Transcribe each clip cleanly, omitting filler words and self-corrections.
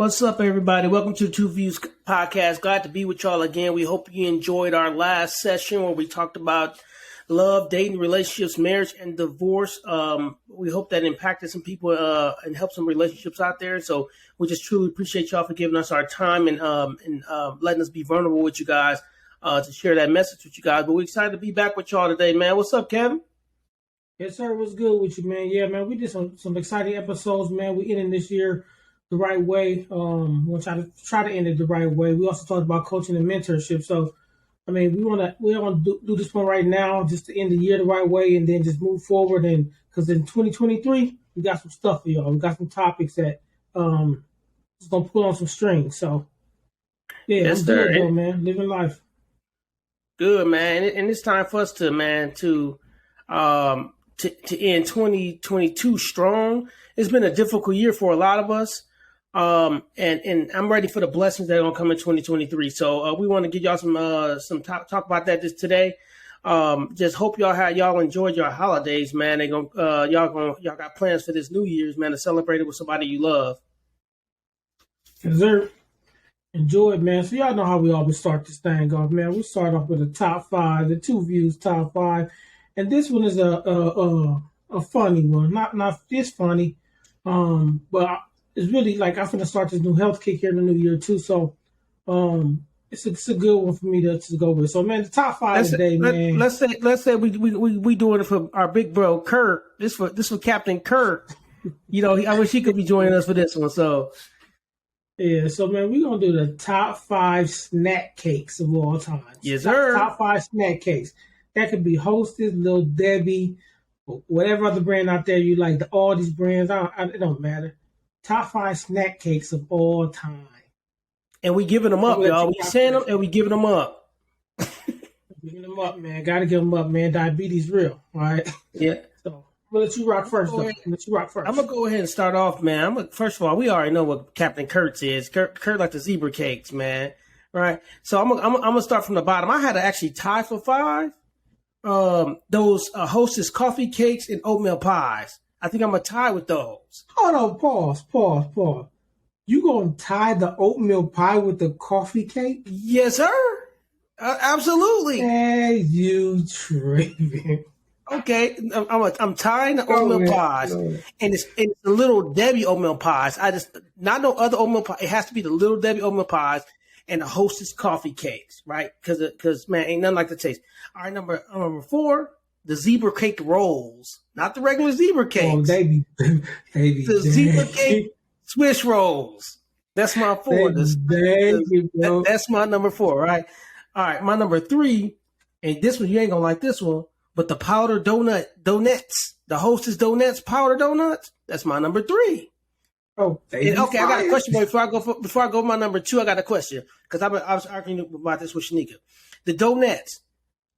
What's up, everybody? Welcome to TuVues podcast. Glad to be with y'all again. We hope you enjoyed our last session where we talked about love, dating, relationships, marriage, and divorce. We hope that impacted some people and helped some relationships out there. So we just truly appreciate y'all for giving us our time and letting us be vulnerable with you guys to share that message with you guys. But we're excited to be back with y'all today, man. What's up, Kevin? Yes, sir. What's good with you, man? Yeah, man. We did some exciting episodes, man. We ended this year the right way. We'll try to end it the right way. We also talked about coaching and mentorship. So, I mean, we want to do this one right now, just to end the year the right way, and then just move forward. And because in 2023, we got some stuff for y'all. We got some topics that is gonna pull on some strings. So, yeah, Yes, I'm sir. good though, man. Living life. Good, man. And it's time for us to end 2022 strong. It's been a difficult year for a lot of us. And I'm ready for the blessings that are gonna come in 2023. So we want to give y'all some talk about that just today. Just hope y'all enjoyed your holidays, man. Y'all got plans for this New Year's, man, to celebrate it with somebody you love. Yes, sir. Enjoy it, man. So y'all know how we always start this thing off, man. We start off with the top five, the TuVues top five, and this one is a funny one. Not this funny, but it's really like I'm gonna start this new health kick here in the new year too. So, it's a good one for me to go with. So, man, the top five today, man. Let's say we doing it for our big bro Kurt. This for Captain Kurt. You know, I wish he could be joining us for this one. So. Yeah, so man, we're gonna do the top five snack cakes of all time. Yes, sir. Top five snack cakes. That could be Hostess, Little Debbie, whatever other brand out there you like. All these brands, it don't matter. Top five snack cakes of all time. And we giving them up, y'all. We saying them and we giving them up. Giving them up, man. Gotta give them up, man. Diabetes real, all right? Yeah. So I'm gonna let you rock first, though. I'm gonna go ahead and start off, man. First of all, we already know what Captain Kurtz is. Kurt like the zebra cakes, man. Right. So I'm gonna start from the bottom. I had to actually tie for five. Those Hostess coffee cakes and oatmeal pies. I think I'm gonna tie with those. Hold on, pause. You gonna tie the oatmeal pie with the coffee cake? Yes, sir. Absolutely. Hey, you tripping. Okay, I'm tying the oatmeal pies, and it's the Little Debbie oatmeal pies. Not no other oatmeal pie. It has to be the Little Debbie oatmeal pies and the Hostess coffee cakes, right? Because man, ain't nothing like the taste. All right, number 4, the zebra cake rolls, not the regular zebra cakes. Oh, they be the zebra cake Swiss rolls. That's my 4. That's my number 4, right? All right, my number 3, and this one you ain't gonna like this one. But the powder donuts, the Hostess donuts, powder donuts, that's my number 3. Oh, okay. I got a question before I go with my number 2. I got a question because I was arguing about this with Shanika. The donuts,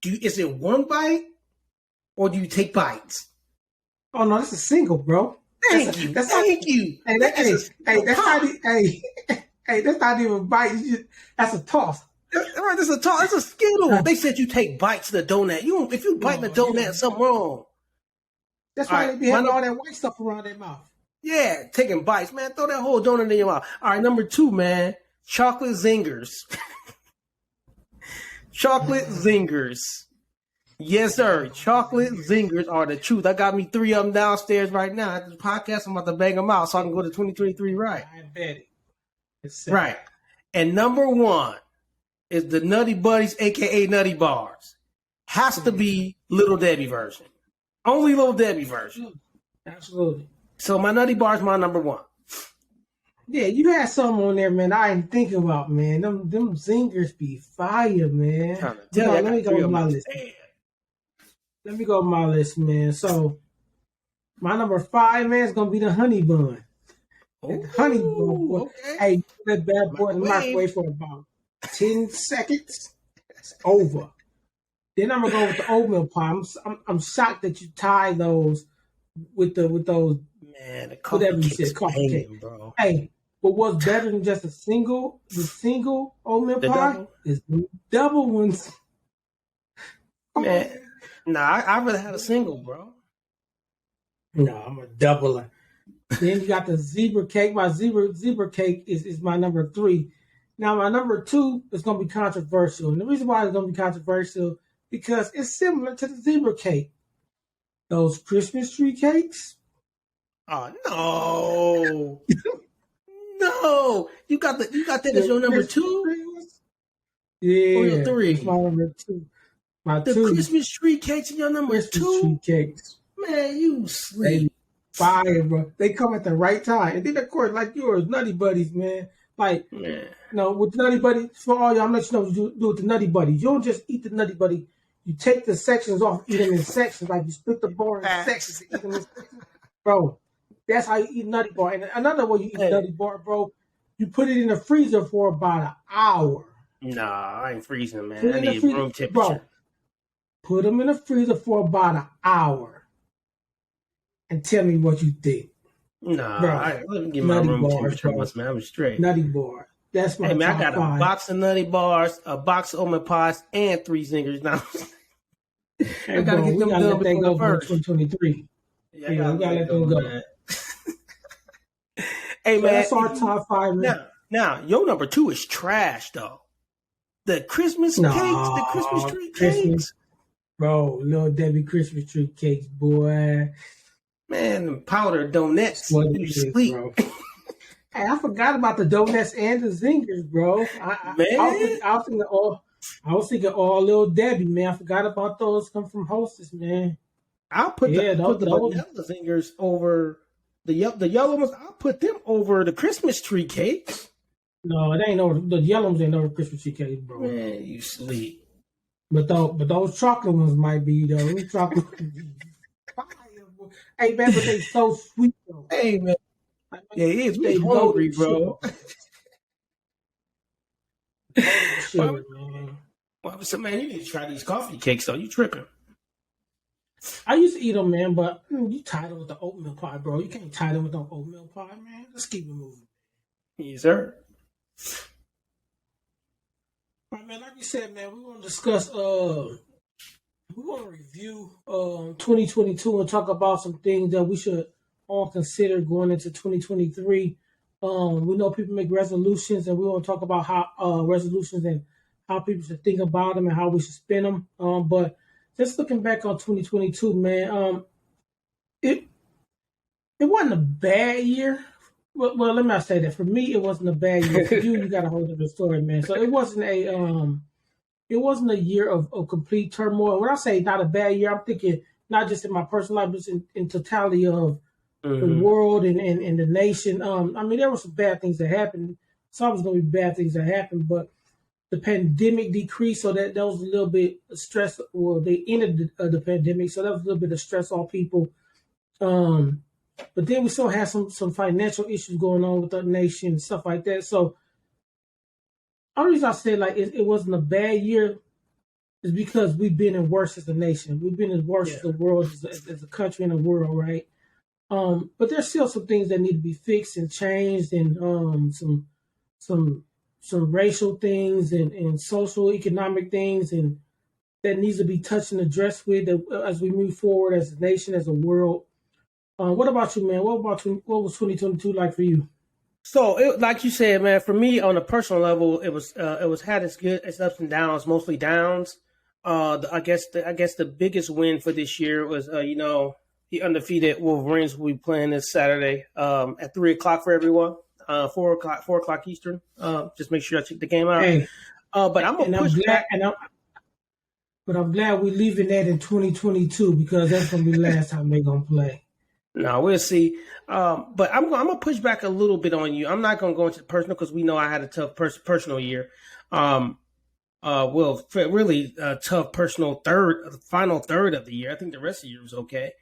is it one bite or do you take bites? Oh no, that's a single, bro. Thank you. Hey, that's not even a bite. That's a toss. Right, this is a talk. It's a Skittle. They said you take bites of the donut. If you bite the donut, something wrong. That's why they be having all that white stuff around their mouth. Yeah, taking bites, man. Throw that whole donut in your mouth. All right, number 2, man. Chocolate zingers. Chocolate zingers. Yes, sir. Chocolate zingers are the truth. I got me 3 of them downstairs right now. At the podcast, I'm about to bang them out so I can go to 2023 right. I bet it. Right. And number 1 is the Nutty Buddies, a.k.a. Nutty Bars. Has to be Little Debbie version. Only Little Debbie version. Absolutely. So my Nutty Bar is my number 1. Yeah, you had something on there, man, I didn't think about, man. Them zingers be fire, man. Let me go with my list. Let me go with my list, man. So my number 5, man, is going to be the honey bun. Honey bun. Okay. Hey, that bad boy in the microwave for about 10 seconds, it's over. Then I'm gonna go with the oatmeal pie. I'm shocked that you tie those with those. Man, the coffee cake, bro. Hey, but what's better than just the single oatmeal pie double? Is the double ones. Man, nah, I rather had a single, bro. No, I'm a doubler. Then you got the zebra cake. My zebra cake is my number 3. Now my number 2 is going to be controversial, and the reason why it's going to be controversial because it's similar to the zebra cake. Those Christmas tree cakes. Oh no, no! You got that as your number 2. Yeah, or your 3. It's my number 2. The 2. Christmas tree cakes in your number Christmas 2. Tree cakes. Man, you sleep. Fire, bro. They come at the right time. And then, of course, like yours, Nutty Buddies, man. Like, with the Nutty Buddy, for all y'all, I'm letting you know what you do with the Nutty Buddies. You don't just eat the Nutty Buddy. You take the sections off, eat them in sections. Like, you split the bar in sections and eat them in sections. Bro, that's how you eat Nutty Bar. And another way you eat Nutty Bar, bro, you put it in the freezer for about an hour. Nah, I ain't freezing, man. I need room temperature. Bro, put them in the freezer for about an hour. And tell me what you think. Nah, let me get my room temperature once, man. I'm straight. Nutty Bar. That's my top I got 5. A box of Nutty Bars, a box of Omen Pies, and 3 Zingers. Now, I gotta get them done before for 2023. Yeah, I gotta let them go. Man. Hey, man. That's our top 5, man. Now, your number 2 is trash, though. The Christmas cakes, the Christmas tree cakes. Bro, Little Debbie Christmas tree cakes, boy. Man, powdered donuts. You sleep. Bro. Hey, I forgot about the donuts and the Zingers, bro. I was thinking all Little Debbie, man. I forgot about those. Come from Hostess, man. I'll put the vanilla Zingers over the yellow ones. I'll put them over the Christmas tree cakes. No, it ain't over. The yellow ones ain't over Christmas tree cakes, bro. Man, you sleep. But those chocolate ones might be though. Those chocolate. Hey man, but they so sweet though. Hey man. Yeah, it is. We hungry, bro. Sugar, man. Well, so man, you need to try these coffee cakes though. You tripping? I used to eat them, man, but you tied it with the oatmeal pie, bro. You can't tie them with no oatmeal pie, man. Let's keep it moving. Yes, sir. All right, man. Like we said, man, we want to discuss. We want to review 2022 and talk about some things that we should all consider going into 2023. We know people make resolutions, and we want to talk about how resolutions and how people should think about them and how we should spend them. But just looking back on 2022, man, it wasn't a bad year. Well, let me not say that. For me, it wasn't a bad year. For you got a whole different story, man. So it wasn't a year of complete turmoil. When I say not a bad year, I'm thinking not just in my personal life, but in totality of the world and the nation. I mean, there were some bad things that happened. Some was going to be bad things that happened, but the pandemic decreased, so that was a little bit of stress. Well, they ended the pandemic, so that was a little bit of stress on people. But then we still had some financial issues going on with the nation and stuff like that. So the only reason I say like it wasn't a bad year is because we've been in worse as a nation. We've been in worse as the world, as a country in the world, right? But there's still some things that need to be fixed and changed, and some racial things and social economic things, and that needs to be touched and addressed with as we move forward as a nation, as a world. What about you, man? What was 2022 like for you? So, like you said, man, for me on a personal level, it was had its ups and downs, mostly downs. I guess the biggest win for this year was the undefeated Wolverines will be playing this Saturday at 3:00 for everyone, 4:00 Eastern. Just make sure I check the game out. Hey, but I'm gonna push back. But I'm glad we're leaving that in 2022 because that's gonna be the last time they're gonna play. No, we'll see. But I'm gonna push back a little bit on you. I'm not gonna go into the personal because we know I had a tough personal year. Really tough personal final third of the year. I think the rest of the year was okay.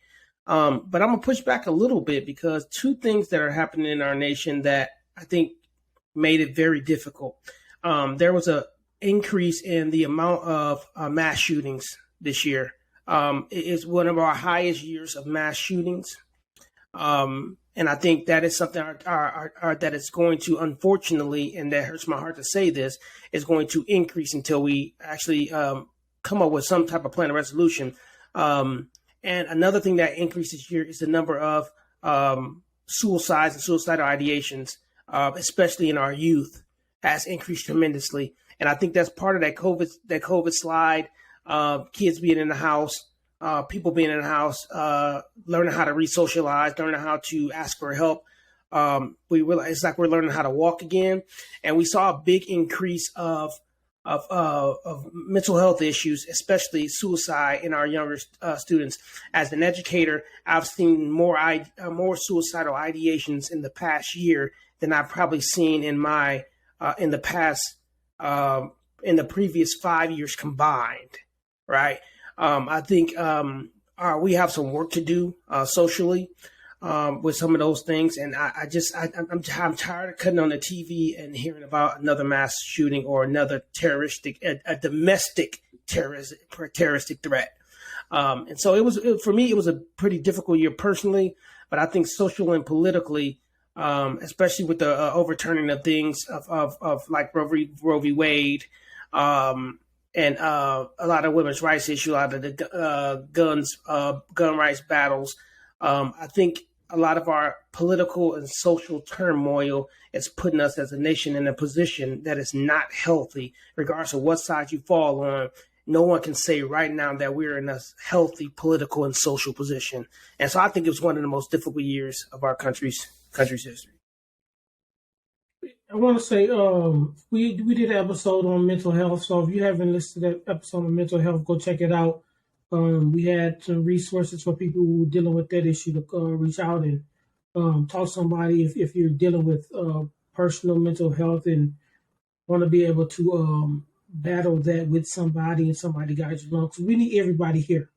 But I'm gonna push back a little bit because two things that are happening in our nation that I think made it very difficult. There was a increase in the amount of mass shootings this year. It is one of our highest years of mass shootings. And I think that is something that is going to, unfortunately, and that hurts my heart to say this, is going to increase until we actually come up with some type of plan of resolution. And another thing that increased this year is the number of suicides and suicidal ideations, especially in our youth, has increased tremendously. And I think that's part of that COVID slide. Kids being in the house, people being in the house, learning how to re-socialize, learning how to ask for help. We realize it's like we're learning how to walk again, and we saw a big increase of mental health issues, especially suicide in our younger students. As an educator, I've seen more suicidal ideations in the past year than I've probably seen in my in the previous 5 years combined. Right? I think we have some work to do socially. With some of those things, and I'm tired of cutting on the TV and hearing about another mass shooting or another a domestic terroristic threat. And so for me, it was a pretty difficult year personally, but I think socially and politically, especially with the overturning of things of like Roe v. Wade, and a lot of women's rights issues, a lot of the gun rights battles. I think a lot of our political and social turmoil is putting us as a nation in a position that is not healthy, regardless of what side you fall on. No one can say right now that we're in a healthy political and social position. And so I think it was one of the most difficult years of our country's history. I want to say we did an episode on mental health. So if you haven't listened to that episode on mental health, go check it out. We had some resources for people who are dealing with that issue to reach out and talk to somebody if you're dealing with personal mental health and want to be able to battle that with somebody and somebody guides you along. Because we need everybody here.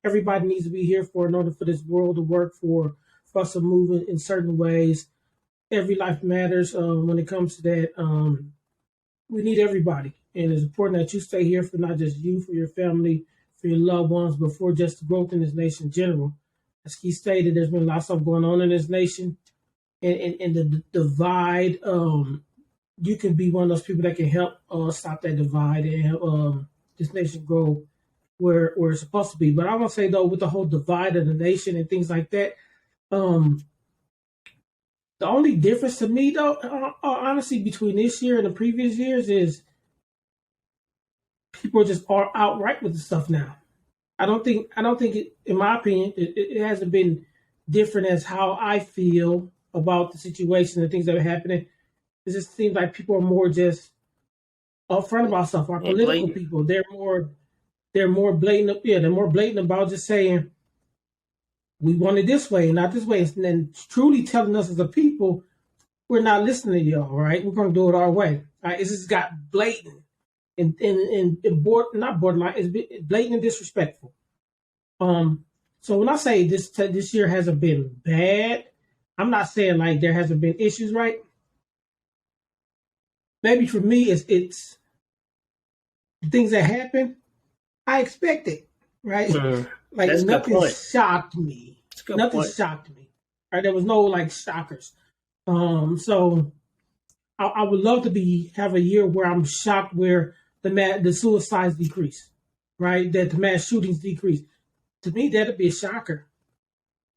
Everybody needs to be here in order for this world to work, for us to move in certain ways. Every life matters when it comes to that. We need everybody. And it's important that you stay here for not just you, for your family, for your loved ones, but for just the growth in this nation in general. As he stated, there's been a lot of stuff going on in this nation, and the divide. You can be one of those people that can help stop that divide and help this nation grow where it's supposed to be. But I want to say though, with the whole divide of the nation and things like that, the only difference to me though, honestly, between this year and the previous years is people just are outright with the stuff now. I don't think it, in my opinion, it hasn't been different as how I feel about the situation and things that are happening. It just seems like people are more just upfront about stuff. Our political people, they're more blatant. Yeah, they're more blatant about just saying we want it this way, not this way, and then truly telling us as a people, we're not listening to y'all. Right? We're going to do it our way. Right? It's just got blatant. And not borderline, it's blatant and disrespectful. So when I say this year hasn't been bad, I'm not saying like there hasn't been issues, right? Maybe for me, it's the things that happen. I expected, right? Like nothing shocked me. Nothing shocked me. Right? There was no like shockers. So I would love to have a year where I'm shocked where the suicides decrease, right? That the mass shootings decrease. To me, that'd be a shocker,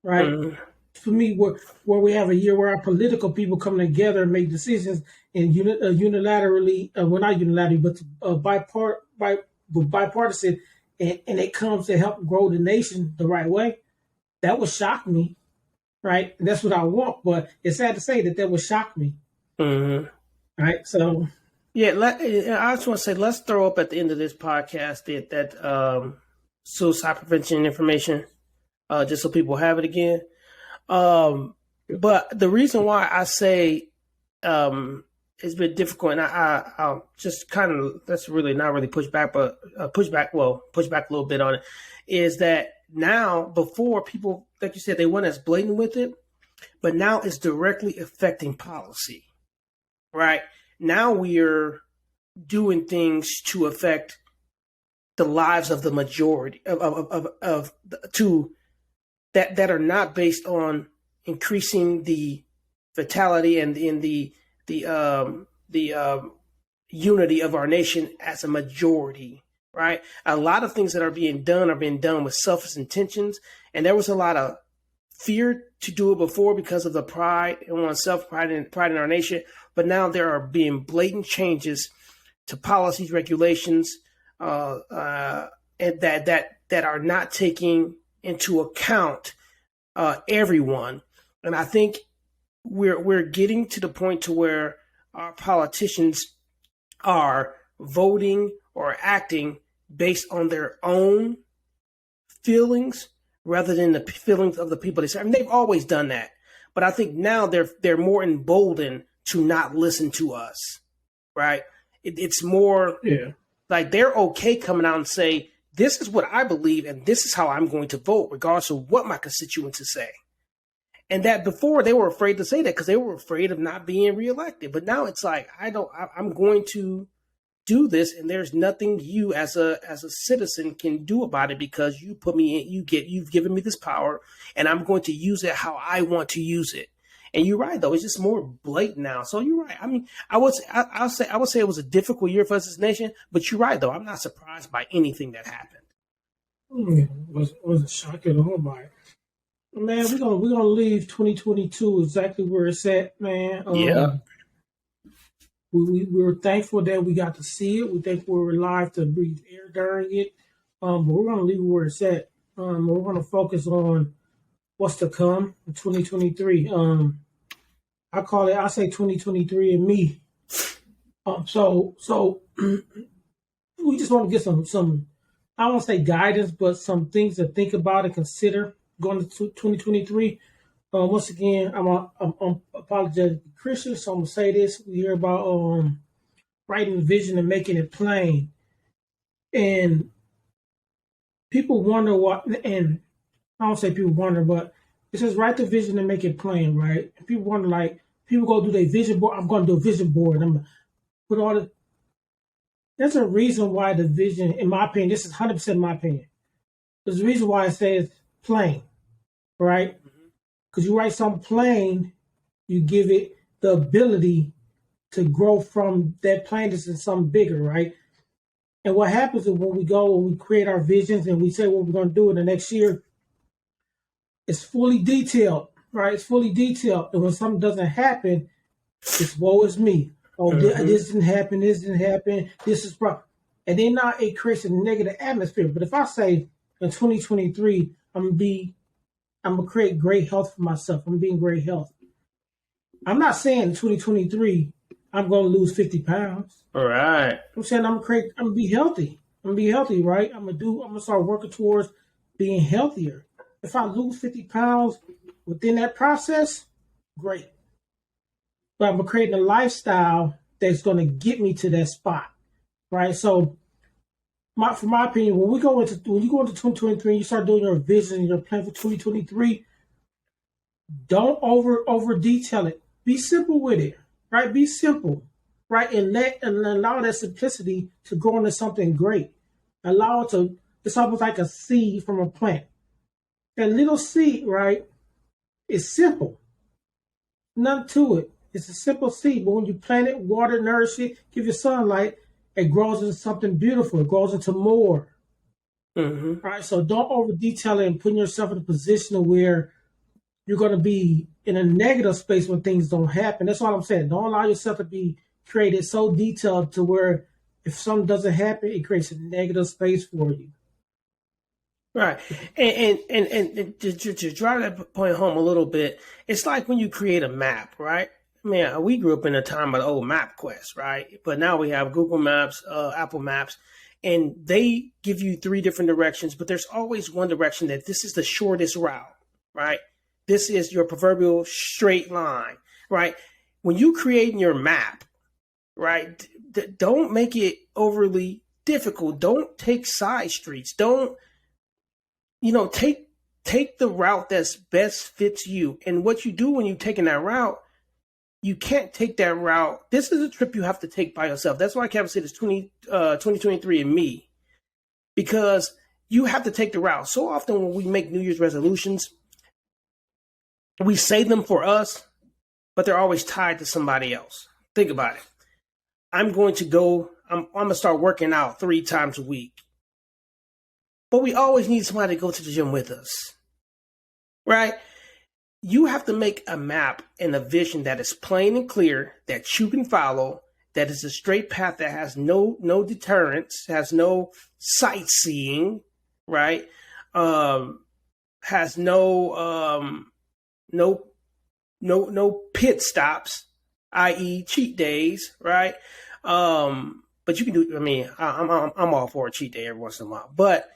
right? For me, where we have a year where our political people come together and make decisions and unilaterally, well, not unilaterally, but bipartisan, and it comes to help grow the nation the right way. That would shock me, right? And that's what I want. But it's sad to say that would shock me, right? So. Yeah, I just want to say, let's throw up at the end of this podcast that suicide prevention information, just so people have it again. But the reason why I say it's been difficult, and I'll just kind of, that's really not really push back, but push back a little bit on it, is that now, before people, like you said, they weren't as blatant with it, but now it's directly affecting policy, right? Now we are doing things to affect the lives of the majority that are not based on increasing the vitality and in the unity of our nation as a majority, right? A lot of things that are being done with selfish intentions, and there was a lot of feared to do it before because of the pride in oneself, pride in our nation. But now there are being blatant changes to policies, regulations, and that are not taking into account everyone. And I think we're getting to the point to where our politicians are voting or acting based on their own feelings rather than the feelings of the people they serve. I mean, they've always done that, but I think now they're more emboldened to not listen to us, right? It's more like they're okay coming out and say, this is what I believe and this is how I'm going to vote, regardless of what my constituents say. And that before they were afraid to say that because they were afraid of not being reelected. But now it's like, I'm going to do this, and there's nothing you as a citizen can do about it because you put me in, you've given me this power, and I'm going to use it how I want to use it. And you're right, though, it's just more blatant now. So you're right. I mean, I would say it was a difficult year for us as a nation, but you're right, though. I'm not surprised by anything that happened. It was a shock at all by it. Man, we're gonna leave 2022 exactly where it's at, man. We were thankful that we got to see it. We thankful we were alive to breathe air during it. But we're going to leave it where it's at. We're going to focus on what's to come in 2023. I say 2023 and me. So we just want to get some, I don't want to say guidance, but some things to think about and consider going to 2023. Once again, I'm apologetic Christian, so I'm gonna say this. We hear about writing the vision and making it plain, and people wonder what. And I don't say people wonder, but it says write the vision and make it plain, right? And people wonder, like people go do their vision board. I'm going to do a vision board. I'm gonna put all the. There's a reason why the vision, in my opinion, this is 100% my opinion. There's a reason why it says plain, right? Because you write something plain, you give it the ability to grow from that plainness into something bigger, right? And what happens is when we create our visions and we say what we're going to do in the next year, it's fully detailed, right? It's fully detailed. And when something doesn't happen, it's woe is me. Oh, this didn't happen, this is problem. And then now it creates a negative atmosphere. But if I say in 2023, I'm going to create great health for myself. I'm being great health. I'm not saying in 2023, I'm going to lose 50 pounds. All right. I'm saying I'm going to be healthy. I'm going to be healthy, right? I'm going to start working towards being healthier. If I lose 50 pounds within that process, great. But I'm creating a lifestyle that's going to get me to that spot, right? So, from my opinion, when you go into 2023 and you start doing your vision and your plan for 2023, don't over detail it. Be simple with it, right? Be simple, right? And allow that simplicity to grow into something great. Allow it to. It's almost like a seed from a plant. That little seed, right, is simple. Nothing to it. It's a simple seed, but when you plant it, water, nourish it, give it sunlight, it grows into something beautiful. It grows into more. All right, so don't over detail it and put yourself in a position where you're going to be in a negative space when things don't happen. That's all I'm saying. Don't allow yourself to be created so detailed to where if something doesn't happen, it creates a negative space for you. Right. And to drive that point home a little bit, it's like when you create a map, right? Man, we grew up in a time of the old MapQuest, right? But now we have Google Maps, Apple Maps, and they give you 3 different directions, but there's always one direction that this is the shortest route, right? This is your proverbial straight line, right? When you create your map, right, don't make it overly difficult. Don't take side streets. Don't, take the route that's best fits you. And what you do when you're taking that route, you can't take that route. This is a trip you have to take by yourself. That's why Kevin said it's 2023 and me, because you have to take the route. So often when we make New Year's resolutions, we say them for us, but they're always tied to somebody else. Think about it. I'm going to start working out 3 times a week. But we always need somebody to go to the gym with us, right? you have to make a map and a vision that is plain and clear, that you can follow, that is a straight path, that has no deterrence, has no sightseeing, right? Has no pit stops, i.e., cheat days, right? But you can do. I mean, I'm all for a cheat day every once in a while, but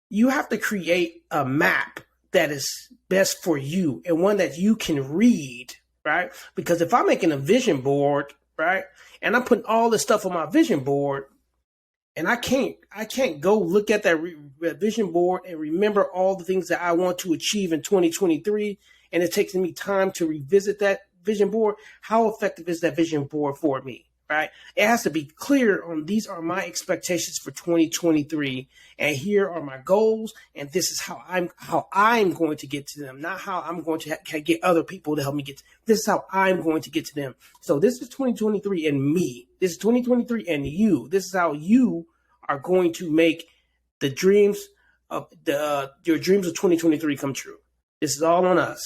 you have to create a map that is best for you and one that you can read, right? Because if I'm making a vision board, right, and I'm putting all this stuff on my vision board, and I can't go look at that vision board and remember all the things that I want to achieve in 2023, and it takes me time to revisit that vision board. How effective is that vision board for me? Right? It has to be clear on these are my expectations for 2023, and here are my goals, and this is how I'm going to get to them, not how I'm going to get other people to help me get. This is how I'm going to get to them. So this is 2023 and me. This is 2023 and you. This is how you are going to make the dreams of your dreams of 2023 come true. This is all on us.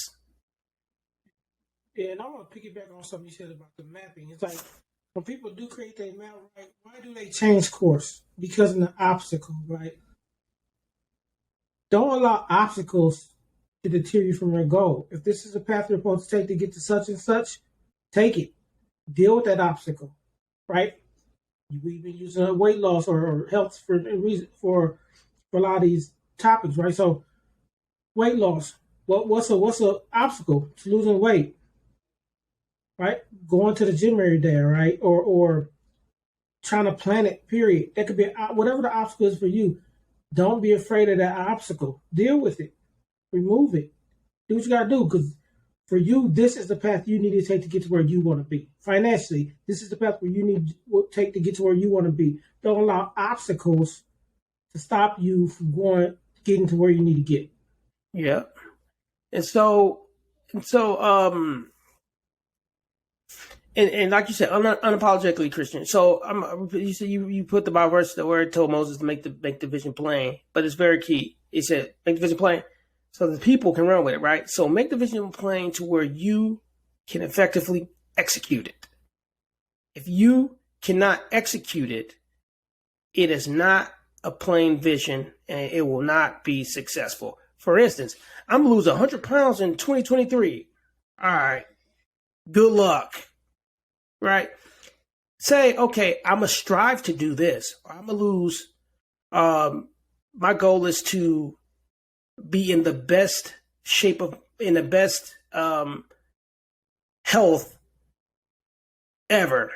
Yeah, and I want to piggyback on something you said about the mapping. It's like, when people do create their map, right, why do they change course? Because of an obstacle, right? Don't allow obstacles to deter you from your goal. If this is a path you're supposed to take to get to such and such, take it. Deal with that obstacle, right? We've been using weight loss or health for a lot of these topics, right? So, weight loss. What's a obstacle? It's losing weight. Right? Going to the gym every day, right? Or trying to plan it, period. That could be whatever the obstacle is for you. Don't be afraid of that obstacle. Deal with it. Remove it. Do what you got to do, because for you, this is the path you need to take to get to where you want to be. Financially, this is the path where you need to take to get to where you want to be. Don't allow obstacles to stop you from getting to where you need to get. Yeah. And so And like you said, unapologetically Christian. So you said you put the Bible verse where it told Moses to make the vision plain, but it's very key. It said make the vision plain so the people can run with it, right? So make the vision plain to where you can effectively execute it. If you cannot execute it, it is not a plain vision, and it will not be successful. For instance, I'm gonna lose 100 pounds in 2023. All right, good luck. Right? Say, okay, I'm going to strive to do this. I'm going to lose. My goal is to be in the best shape in the best health ever.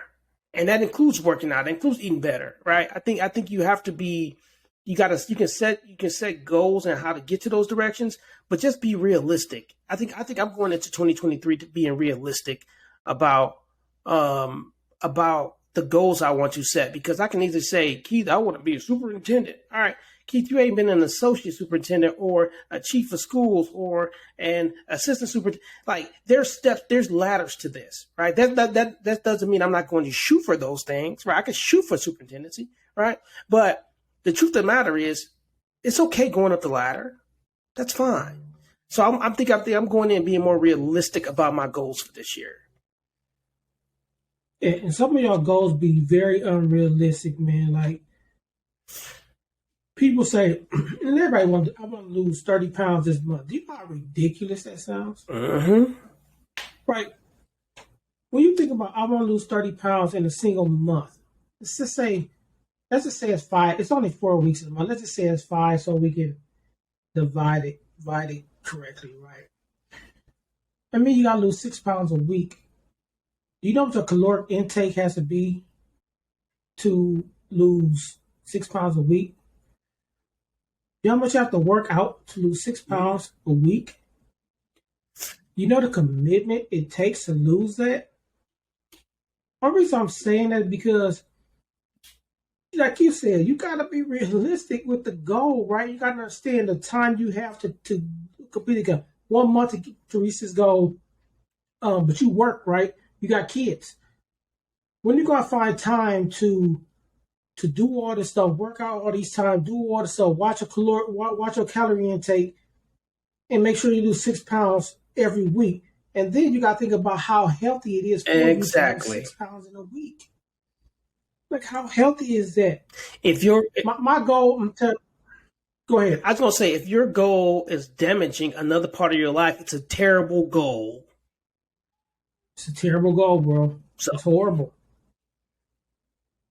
And that includes working out. It includes eating better, right? I think you have to be, you can set goals and how to get to those directions, but just be realistic. I think I'm going into 2023 to being realistic about the goals I want to set, because I can either say, Keith, I want to be a superintendent. All right, Keith, you ain't been an associate superintendent or a chief of schools or an assistant superintendent. Like there's steps, there's ladders to this, right? That doesn't mean I'm not going to shoot for those things, right? I can shoot for superintendency, right? But the truth of the matter is, it's okay going up the ladder. That's fine. So I'm going in and being more realistic about my goals for this year. And some of y'all goals be very unrealistic, man. Like people say, and everybody wants, I want to lose 30 pounds this month. Do you know how ridiculous that sounds? Mm-hmm. Right. When you think about, I want to lose 30 pounds in a single month. Let's just say it's 5. It's only 4 weeks a month. Let's just say it's 5 so we can divide it correctly, right? I mean, you got to lose 6 pounds a week. Do you know what your caloric intake has to be to lose 6 pounds a week? You know how much you have to work out to lose 6 pounds a week? You know the commitment it takes to lose that? The reason I'm saying that is because, like you said, you got to be realistic with the goal, right? You got to understand the time you have to complete it. 1 month to reach this goal, but you work, right? You got kids. When you gonna find time to do all this stuff, work out all these times, do all this stuff, watch your calorie intake, and make sure you lose 6 pounds every week. And then you got to think about how healthy it is for you to lose 6 pounds in a week. Like, how healthy is that? If you're my goal, go ahead. I was gonna say, if your goal is damaging another part of your life, it's a terrible goal. It's a terrible goal, bro. So, it's horrible.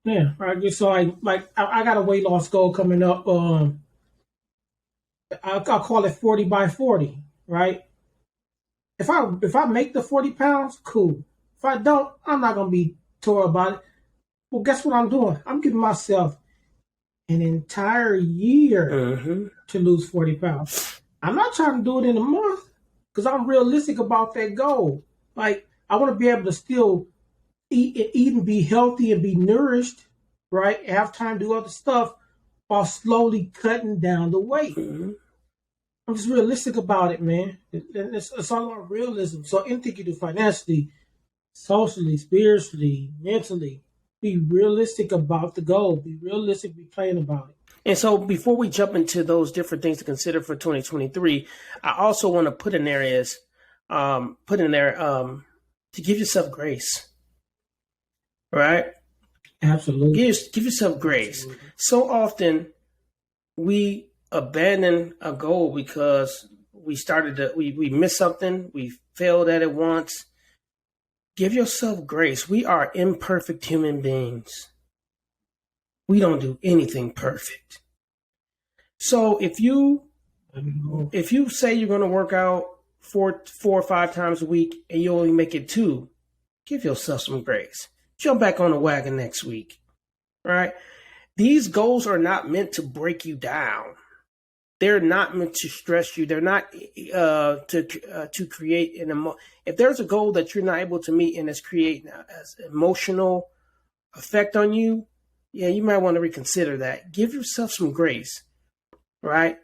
Yeah, right. So I got a weight loss goal coming up. I'll call it 40 by 40, right? If I make the 40 pounds, cool. If I don't, I'm not gonna be tore about it. Well, guess what I'm doing? I'm giving myself an entire year to lose 40 pounds. I'm not trying to do it in a month because I'm realistic about that goal. Like, I want to be able to still eat and be healthy and be nourished, right? And have time to do other stuff while slowly cutting down the weight. I'm just realistic about it, man. It's all about realism. So anything you do financially, socially, spiritually, mentally, be realistic about the goal. Be realistic, be plain about it. And so before we jump into those different things to consider for 2023, I also want to put in there to give yourself grace. Right? Absolutely. Give yourself grace. Absolutely. So often we abandon a goal because we missed something, we failed at it once. Give yourself grace. We are imperfect human beings. We don't do anything perfect. So if you say you're going to work out four or 5 times a week and you only make it 2, give yourself some grace. Jump back on the wagon next week, right? These goals are not meant to break you down. They're not meant to stress you. They're not to create if there's a goal that you're not able to meet and it's creating an emotional effect on you, yeah, you might want to reconsider that. Give yourself some grace, right?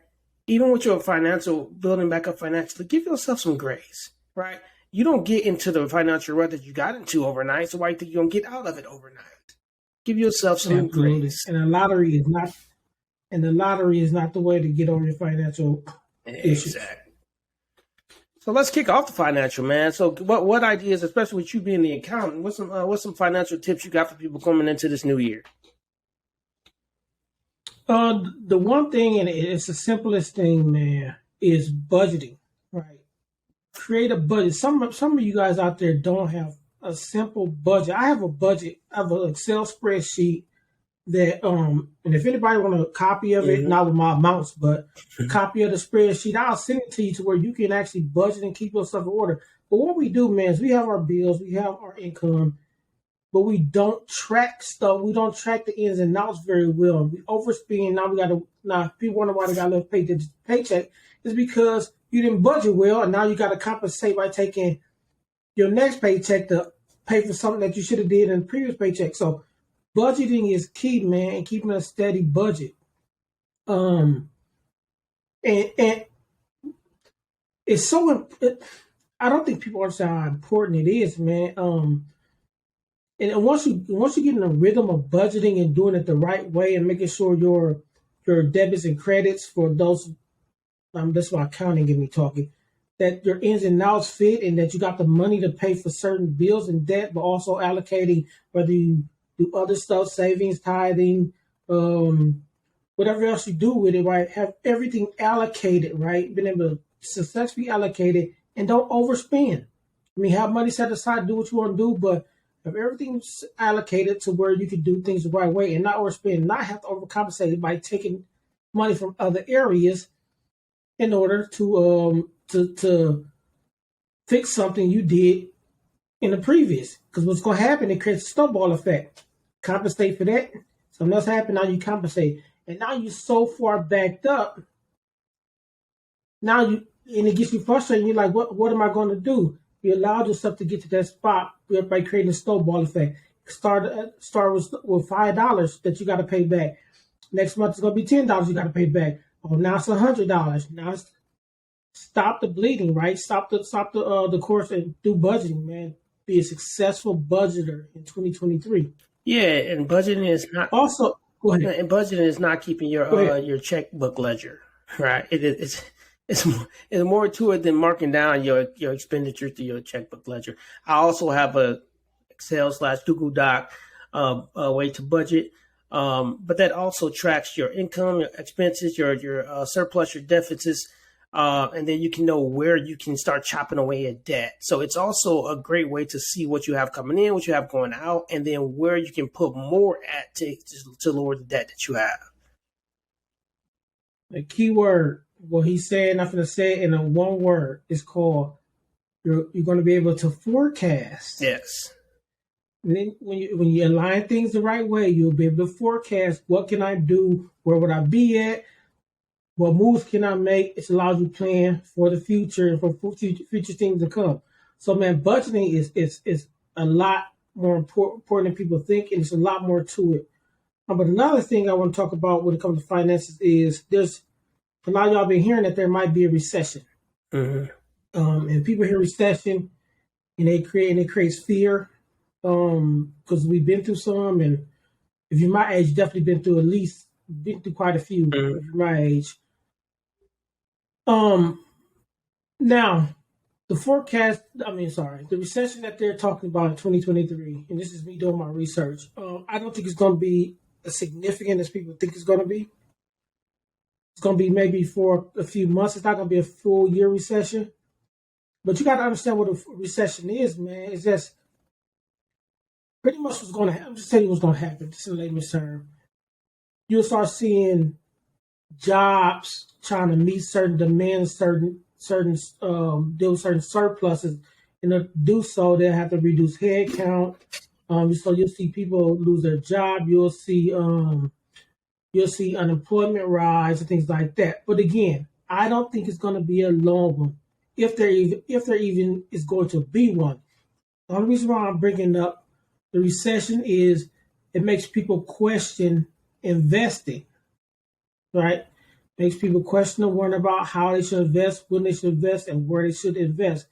Even with your building back up financially, give yourself some grace, right? You don't get into the financial rut that you got into overnight, so why do you think you're going to get out of it overnight? Give yourself some grace. And the lottery is not the way to get over your financial issues. Exactly. So let's kick off the financial, man. So what ideas, especially with you being the accountant, what's some financial tips you got for people coming into this new year? The one thing, and it's the simplest thing, man, is budgeting, right? Create a budget. Some of you guys out there don't have a simple budget. I have a budget. I have an Excel spreadsheet that, and if anybody want a copy of it, not with my amounts, but a copy of the spreadsheet, I'll send it to you to where you can actually budget and keep yourself in order. But what we do, man, is we have our bills, we have our income, but we don't track stuff. We don't track the ins and outs very well. We overspend. Now people wonder why they got a little paycheck. It's because you didn't budget well, and now you got to compensate by taking your next paycheck to pay for something that you should have did in the previous paycheck. So budgeting is key, man, and keeping a steady budget. And it's so. I don't think people understand how important it is, man. And once you get in the rhythm of budgeting and doing it the right way and making sure your debits and credits for those, that's why accounting get me talking, that your ins and outs fit and that you got the money to pay for certain bills and debt, but also allocating whether you do other stuff, savings, tithing, whatever else you do with it, right? Have everything allocated, right? Being able to successfully allocate it and don't overspend. I mean, have money set aside, do what you want to do, but have everything allocated to where you can do things the right way and not overspend, not have to overcompensate by taking money from other areas in order to fix something you did in the previous. Because what's going to happen, it creates a snowball effect. Compensate for that. Something else happened, now you compensate. And now you're so far backed up. And it gets you frustrated. You're like, what am I going to do? You allowed yourself to get to that spot by creating a snowball effect. Start with $5 that you got to pay back. Next month it's going to be $10 you got to pay back. Oh, now it's $100. Now stop the bleeding, right? Stop the course and do budgeting, man. Be a successful budgeter in 2023. Yeah, and budgeting is not also. Go ahead. And budgeting is not keeping your checkbook ledger, right? It's it's more to it than marking down your expenditure to your checkbook ledger. I also have a Excel/Google Doc way to budget, but that also tracks your income, your expenses, your surplus, your deficits, and then you can know where you can start chopping away at debt. So it's also a great way to see what you have coming in, what you have going out, and then where you can put more at to lower the debt that you have. The key word, what he's saying, I'm going to say it in a one word, is called you're going to be able to forecast. Yes. And then when you align things the right way, you'll be able to forecast what can I do, where would I be at, what moves can I make. It allows you to plan for the future and for future things to come. So, man, budgeting is a lot more important than people think, and there's a lot more to it. But another thing I want to talk about when it comes to finances is there's a lot of y'all been hearing that there might be a recession. Mm-hmm. And people hear recession and it creates fear because we've been through some. And if you're my age, definitely been through quite a few. Mm-hmm. If you're my age. Now, the recession that they're talking about in 2023, and this is me doing my research, I don't think it's going to be as significant as people think it's going to be. It's going to be maybe for a few months. It's not going to be a full year recession. But you got to understand what a recession is, man. It's just pretty much what's going to happen. I'm just telling you what's going to happen. This is a layman's term. You'll start seeing jobs trying to meet certain demands, certain deal with certain surpluses. And to do so, they'll have to reduce headcount. So you'll see people lose their job. You'll see unemployment rise and things like that. But again, I don't think it's going to be a long one, if there even is going to be one. The only reason why I'm bringing up the recession is it makes people question investing, right? Makes people question and wonder about how they should invest, when they should invest, and where they should invest.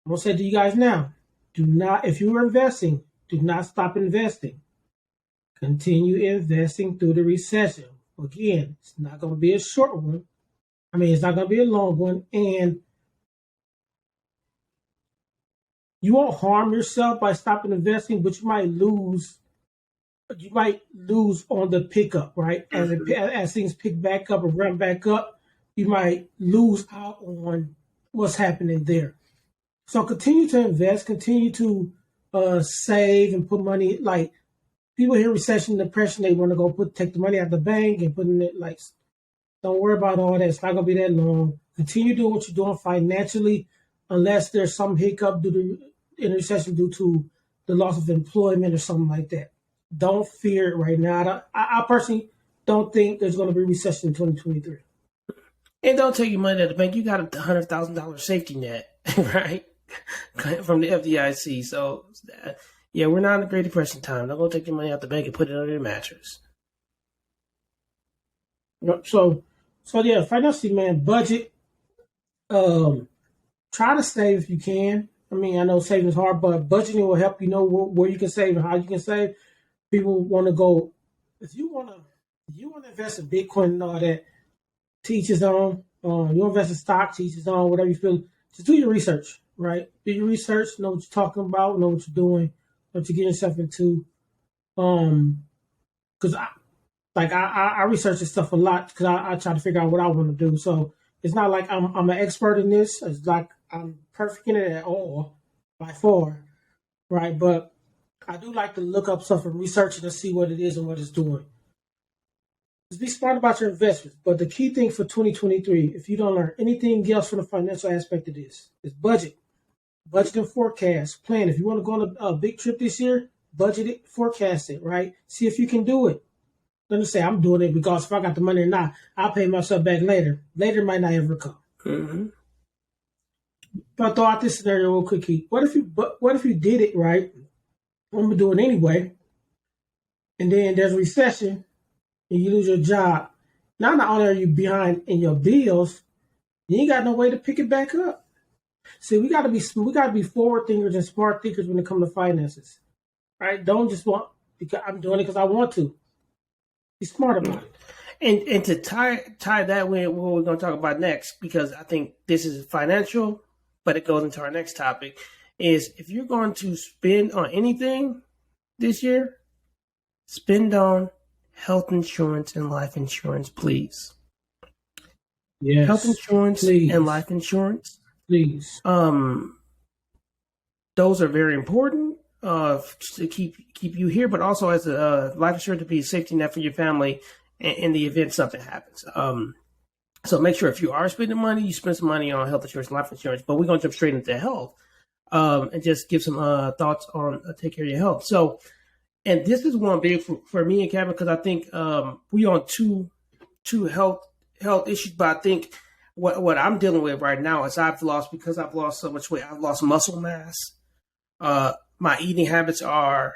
I'm going to say to you guys now, if you are investing, do not stop investing. Continue investing through the recession. Again, it's not going to be a short one. It's not going to be a long one. And you won't harm yourself by stopping investing, but you might lose on the pickup, right? As things pick back up and run back up, you might lose out on what's happening there. So continue to invest, continue to save and put money. Like people hear recession, depression, they want to go take the money out of the bank and put in it. Like, don't worry about all that. It's not going to be that long. Continue doing what you're doing financially, unless there's some hiccup in a recession due to the loss of employment or something like that. Don't fear it right now. I personally don't think there's going to be a recession in 2023. And don't take your money at the bank. You got a $100,000 safety net, right? From the FDIC. So, yeah, we're not in a Great Depression time. Don't go take your money out the bank and put it under your mattress. So yeah, financially, man, budget. Try to save if you can. I know saving is hard, but budgeting will help you know where you can save and how you can save. People want to go, if you want to invest in Bitcoin and all that, to each his own. You invest in stock, to each his own, whatever you feel. Just do your research, right? Do your research, know what you're talking about, know what you're doing, know what you're getting yourself into. Because I research this stuff a lot because I try to figure out what I want to do. So it's not like I'm an expert in this. It's like I'm perfect in it at all, by far, right? But I do like to look up stuff and research it and see what it is and what it's doing. Just be smart about your investments. But the key thing for 2023, if you don't learn anything else from the financial aspect of this, is budget. Budget and forecast. Plan. If you want to go on a big trip this year, budget it, forecast it, right? See if you can do it. Don't just say, I'm doing it because if I got the money or not, I'll pay myself back later. Later might not ever come. Mm-hmm. But throw out this scenario real quick, Keith. What if you did it right? I'm going to do it anyway. And then there's a recession and you lose your job. Not only are you behind in your bills, you ain't got no way to pick it back up. See, we gotta be forward thinkers and smart thinkers when it comes to finances. Right? Don't just want because I'm doing it because I want to. Be smart about it. And to tie that with what we're going to talk about next, because I think this is financial, but it goes into our next topic, is if you're going to spend on anything this year, spend on health insurance and life insurance, please. Yes. Health insurance and life insurance. Please. Those are very important to keep you here, but also as a life insurance to be a safety net for your family in the event something happens. So make sure if you are spending money, you spend some money on health insurance, life insurance. But we're going to jump straight into health and just give some thoughts on take care of your health. So, and this is one big for me and Kevin, because I think we on two health issues. But I think what I'm dealing with right now is because I've lost so much weight, I've lost muscle mass. My eating habits are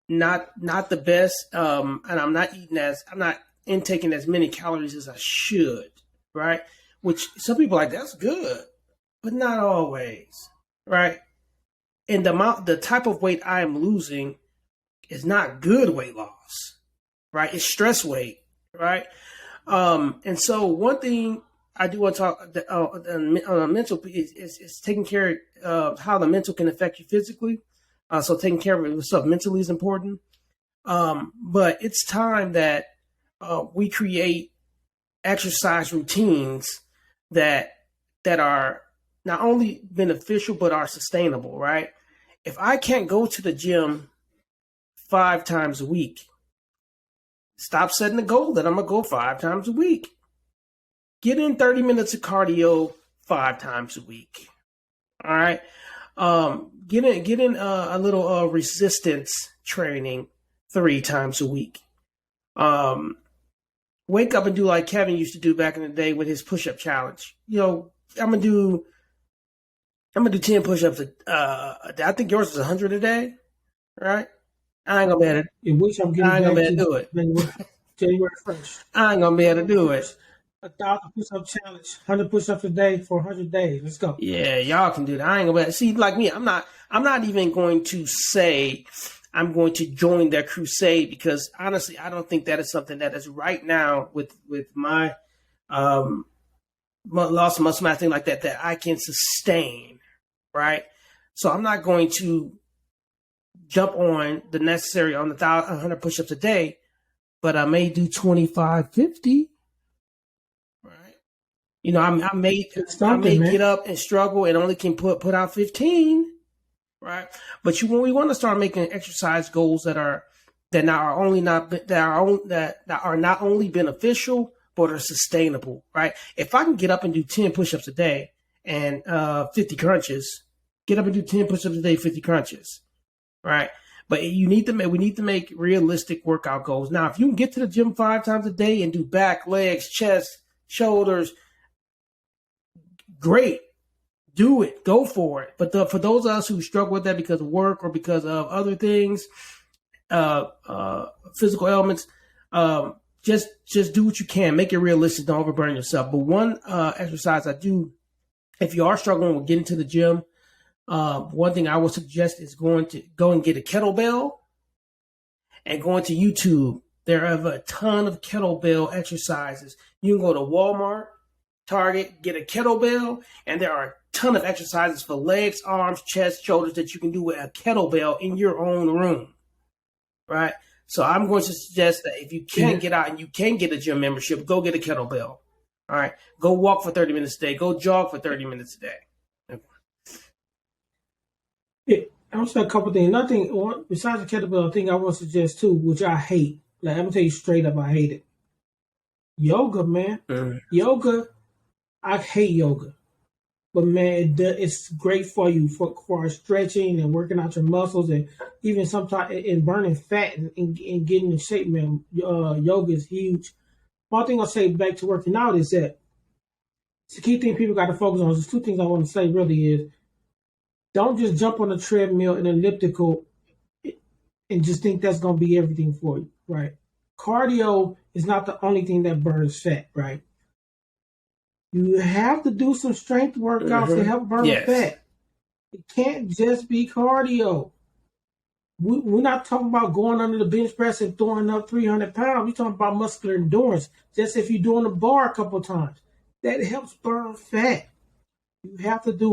not the best, and I'm not intaking as many calories as I should, right? Which some people are like, that's good, but not always, right? And the type of weight I am losing is not good weight loss, right? It's stress weight, right? And so one thing I do want to talk on a mental is taking care of how the mental can affect you physically. So taking care of yourself mentally is important. But it's time that we create exercise routines that are not only beneficial but are sustainable, right? If I can't go to the gym 5 times a week, stop setting the goal that I'm gonna go 5 times a week. Get in 30 minutes of cardio 5 times a week. All right. Get in a little resistance training 3 times a week. Wake up and do like Kevin used to do back in the day with his push-up challenge. I'm gonna do 10 push-ups a day. I think yours is 100 a day, right? I ain't gonna be able to. In which I'm getting back to do it. January 1st. I ain't gonna be able to do it. 1,000 push-up challenge, 100 push-ups a day for 100 days. Let's go. Yeah, y'all can do that. I ain't gonna see like me. I'm not even going to say I'm going to join that crusade, because honestly, I don't think that is something that is right now with my loss of muscle mass, thing like that I can sustain, right? So I'm not going to jump on the necessary on the 100 push-ups a day, but I may do 25, 50. I may get up and struggle and only can put out 15, right? But we want to start making exercise goals that are not only beneficial but are sustainable, right? If I can get up and do 10 push-ups a day and 50 crunches, get up and do 10 push-ups a day, 50 crunches, right? But we need to make realistic workout goals. Now, if you can get to the gym 5 times a day and do back, legs, chest, shoulders, great, do it, go for it. But for those of us who struggle with that because of work or because of other things, physical ailments, just do what you can. Make it realistic. Don't overburden yourself. But one exercise I do, if you are struggling with getting to the gym, one thing I would suggest is go and get a kettlebell and go into YouTube. There are a ton of kettlebell exercises. You can go to Walmart, Target, get a kettlebell, and there are a ton of exercises for legs, arms, chest, shoulders that you can do with a kettlebell in your own room, right? So I'm going to suggest that if you can't get out and you can get a gym membership, go get a kettlebell, all right? Go walk for 30 minutes a day. Go jog for 30 minutes a day. Yeah, I want to say a couple things. Another thing, besides the kettlebell thing, I want to suggest too, which I hate. Like, I'm going to tell you straight up, I hate it. Yoga, man. Yoga. I hate yoga, but man, it's great for you for stretching and working out your muscles, and even sometimes in burning fat and getting in shape, man. Yoga is huge. One thing I'll say back to working out is that the key thing people got to focus on. There's 2 things I want to say really is, don't just jump on a treadmill and elliptical and just think that's going to be everything for you, right? Cardio is not the only thing that burns fat, right? You have to do some strength workouts to help burn fat. It can't just be cardio. we're not talking about going under the bench press and throwing up 300 pounds. We're talking about muscular endurance. Just if you're doing a bar a couple of times, that helps burn fat. You have to do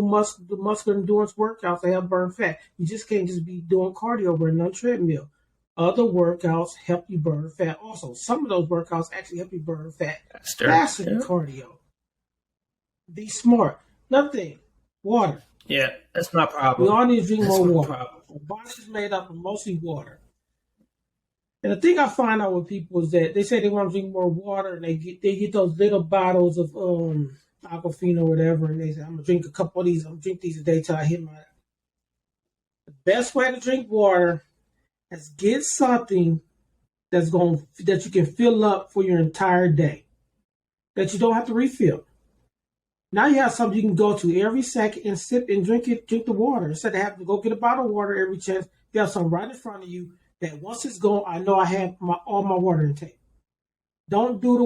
the muscular endurance workouts to help burn fat. You just can't just be doing cardio running on a treadmill. Other workouts help you burn fat also. Some of those workouts actually help you burn fat faster than cardio. Be smart. Another thing, water. Yeah, that's my problem. We all need to drink more water. Our body is made up of mostly water. And the thing I find out with people is that they say they want to drink more water, and they get those little bottles of Aquafina or whatever, and they say, I'm going to drink a couple of these. I'm going to drink these a day till I hit my... The best way to drink water is get something that you can fill up for your entire day, that you don't have to refill. Now you have something you can go to every second and sip and drink the water. Instead of having to go get a bottle of water every chance, you have something right in front of you that once it's gone, I know I have all my water intake. Don't do the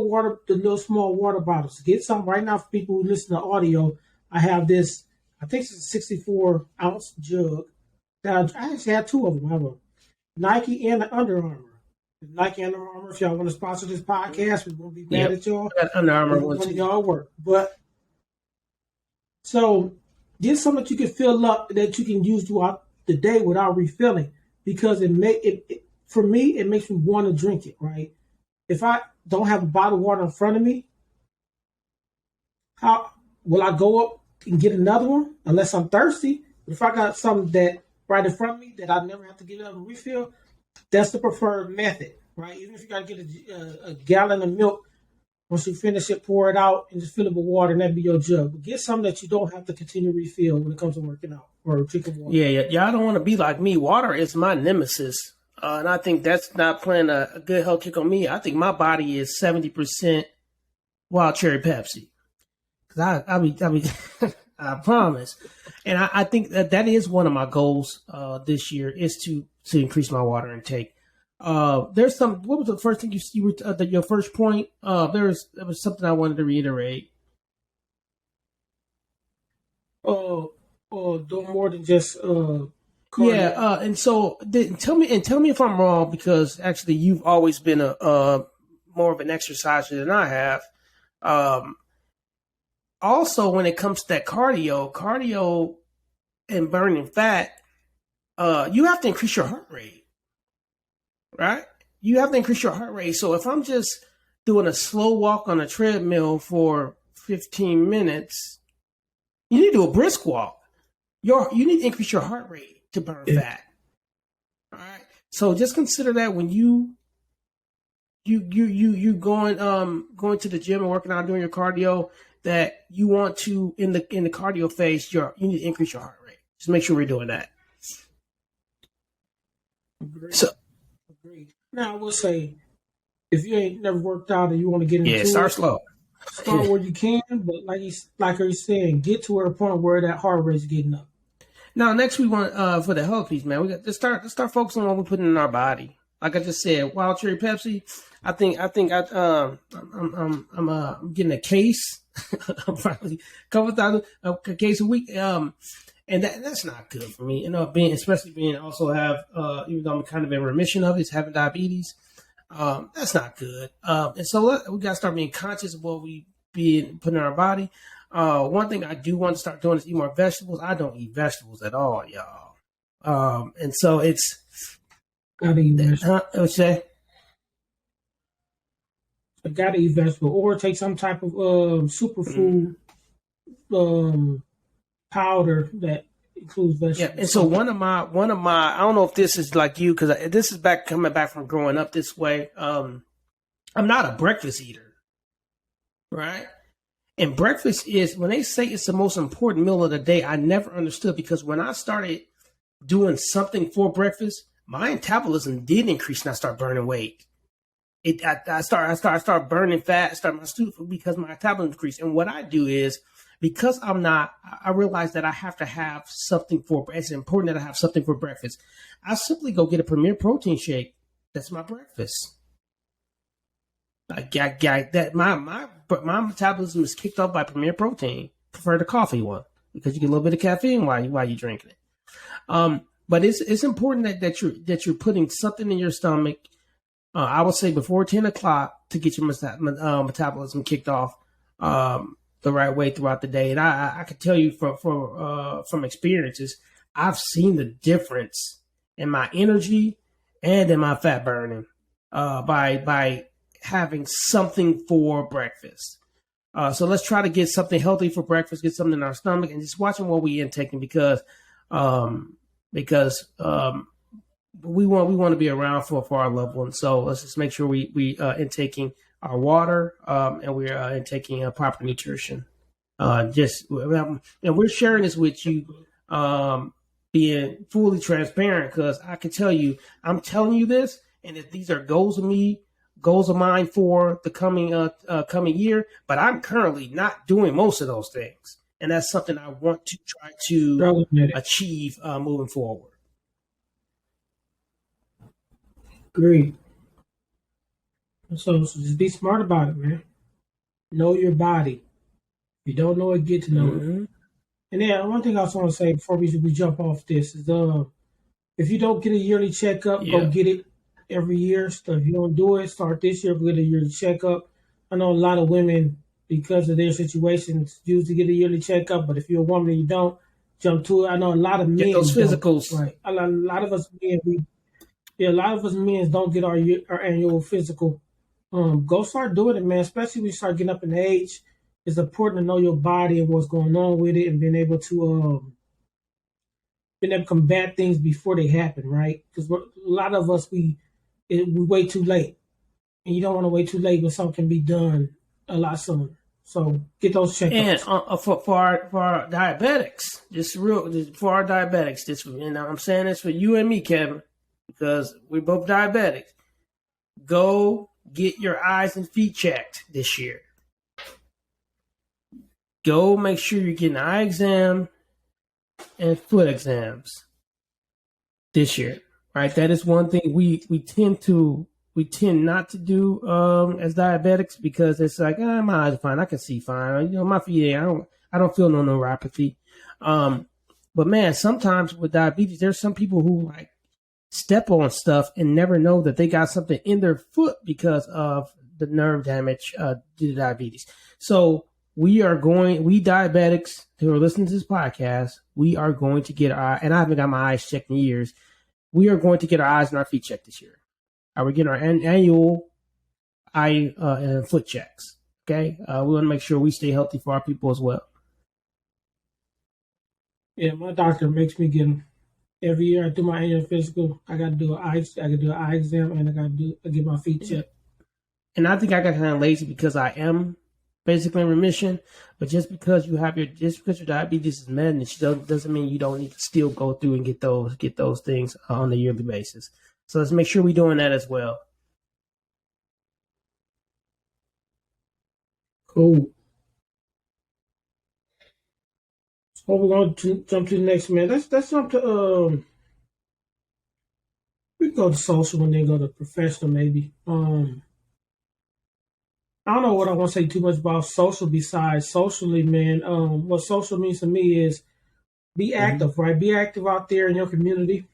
little small water bottles. Get some right now for people who listen to audio. I have this, I think it's a 64-ounce jug. That I actually have two of them. I have a Nike and an Under Armour. Nike and Under Armour, if y'all want to sponsor this podcast, we won't be mad at y'all. Under Armour one of y'all work. But so get something that you can fill up that you can use throughout the day without refilling, because for me, it makes me want to drink it, right? If I don't have a bottle of water in front of me, how will I go up and get another one unless I'm thirsty? But if I got something that right in front of me that I never have to get up and refill, that's the preferred method, right? Even if you got to get a gallon of milk, once you finish it, pour it out and just fill it with water, and that'd be your jug. But get something that you don't have to continue to refill when it comes to working out or drinking water. Yeah. Y'all don't want to be like me. Water is my nemesis. And I think that's not playing a good health kick on me. I think my body is 70% wild cherry Pepsi. Cause I promise. And I think that is one of my goals this year is to increase my water intake. There's what was the first thing you were your first point? There was something I wanted to reiterate. Do more than just cardio. And so tell me if I'm wrong, because actually you've always been a more of an exerciser than I have. Also, when it comes to that cardio and burning fat, you have to increase your heart rate, right? You have to increase your heart rate. So if I'm just doing a slow walk on a treadmill for 15 minutes, you need to do a brisk walk. You need to increase your heart rate to burn fat. All right. So just consider that when you going to the gym and working out, doing your cardio, that you want to in the cardio phase, you need to increase your heart rate. Just make sure we're doing that. Agreed. Now I will say, if you ain't never worked out and you want to get into start slow. Start where you can, but like he's saying, get to a point where that heart rate's getting up. Now, next we want for the health piece, man. We got to start focusing on what we're putting in our body. Like I just said, wild cherry Pepsi. I'm getting a case, probably a couple thousand a case a week. And that's not good for me. Especially being also have even though I'm kind of in remission of it, having diabetes. That's not good. And so we got to start being conscious of what we putting in our body. One thing I do want to start doing is eat more vegetables. I don't eat vegetables at all, y'all. And so it's gotta eat vegetables. What you say? I gotta eat vegetables, or take some type of superfood powder that includes vegetables. Yeah, and so one of my I don't know if this is like you, because this is coming back from growing up this way. I'm not a breakfast eater, right? And breakfast is, when they say it's the most important meal of the day, I never understood, because when I started doing something for breakfast, my metabolism did increase and I started burning weight. I start burning fat, because my metabolism increased. And what I do is, because I realize that I have to have something it's important that I have something for breakfast. I simply go get a Premier Protein shake. That's my breakfast. My metabolism is kicked off by Premier Protein. Prefer the coffee one, because you get a little bit of caffeine while you're drinking it. But it's important that you're putting something in your stomach. I would say before 10 o'clock to get your metabolism kicked off the right way throughout the day. And I can tell you from experiences, I've seen the difference in my energy and in my fat burning by having something for breakfast. So let's try to get something healthy for breakfast, get something in our stomach, and just watching what we intaking because we want to be around for our loved ones. So let's just make sure we intaking our water and we're intaking proper nutrition. And we're sharing this with you, being fully transparent because I can tell you, I'm telling you this, and if these are goals of mine for the coming year, but I'm currently not doing most of those things, and that's something I want to try to achieve moving forward. Great. So just be smart about it, man. Know your body. If you don't know it, get to know it. And then one thing I also want to say before we jump off this is if you don't get a yearly checkup, go get it every year. So if you don't do it, start this year, get a yearly checkup. I know a lot of women, because of their situations, usually get a yearly checkup, but if you're a woman and you don't, jump to it. I know a lot of men get those physicals. Right. A lot of us men, a lot of us men don't get our annual physical. Go start doing it, man. Especially when you start getting up in age, it's important to know your body and what's going on with it, and being able to combat things before they happen, right? Because a lot of us we wait too late, and you don't want to wait too late when something can be done a lot sooner. So get those checkups. And for our diabetics, for our diabetics, and I'm saying this for you and me, Kevin, because we're both diabetics. Go get your eyes and feet checked this year. Go make sure you're getting an eye exam and foot exams this year, right? That is one thing we tend not to do as diabetics because it's like, my eyes are fine, I can see fine. My feet, I don't feel no neuropathy. But man, sometimes with diabetes, there's some people who like step on stuff and never know that they got something in their foot because of the nerve damage due to diabetes. So we diabetics who are listening to this podcast, we are going to get and I haven't got my eyes checked in years. We are going to get our eyes and our feet checked this year. We're getting our annual eye and foot checks. Okay. We want to make sure we stay healthy for our people as well. Yeah, my doctor makes me get them every year. I do my annual physical. I got to do an eye exam, and I get my feet checked. And I think I got kind of lazy because I am basically in remission, but just because your diabetes is managed doesn't mean you don't need to still go through and get those things on a yearly basis. So let's make sure we're doing that as well. Cool. So we're going to jump to the next, man. Let's jump to we can go to social and then go to professional maybe. I don't know what I want to say too much about social besides socially, man. What social means to me is be active, right? Be active out there in your community.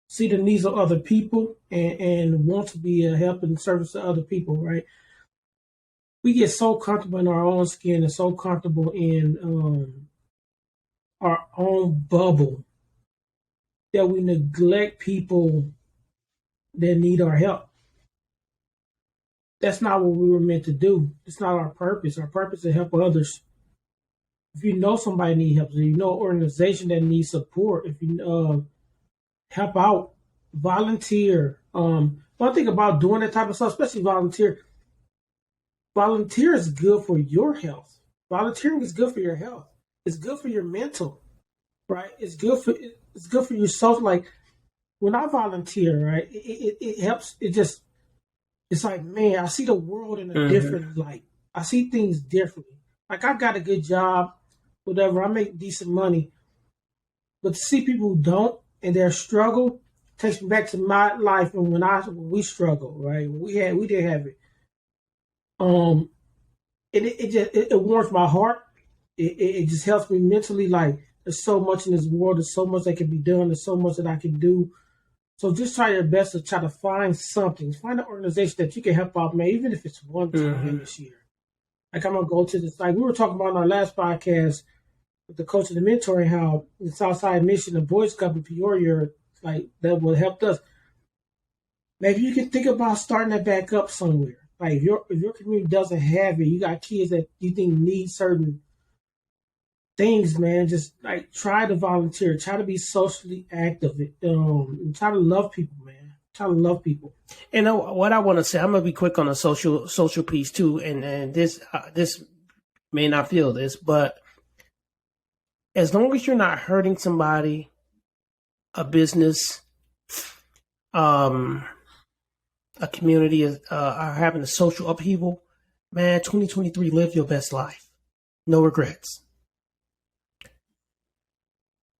See the needs of other people and want to be a help and service to other people, right? We get so comfortable in our own skin and so comfortable in our own bubble that we neglect people that need our help. That's not what we were meant to do. It's not our purpose. Our purpose is to help others. If you know somebody needs help, if you know an organization that needs support, if you help out, volunteer. One thing about doing that type of stuff, especially volunteer is good for your health. Volunteering is good for your health. It's good for your mental, right? It's good for yourself. Like when I volunteer, right, it helps. It's like, man, I see the world in a different light. I see things differently. Like I got a good job, whatever. I make decent money, but to see people who don't and their struggle takes me back to my life and when we struggled, right? We didn't have it. And it warms my heart. It just helps me mentally. Like there's so much in this world. There's so much that can be done. There's so much that I can do. So just try your best to try to find something. Find an organization that you can help out, man, even if it's one time this year. Like I'm going to go to this. Like we were talking about in our last podcast with the coach and the mentoring, how the Southside Mission, the Boys Club in Peoria, like that will help us. Maybe you can think about starting that back up somewhere. Like if your community doesn't have it, you got kids that you think need certain things, man. Just like try to volunteer, try to be socially active, try to love people, man. Try to love people. And what I want to say, I'm gonna be quick on the social piece too. And this may not feel this, but as long as you're not hurting somebody, a business, a community are having a social upheaval, man, 2023, live your best life. No regrets.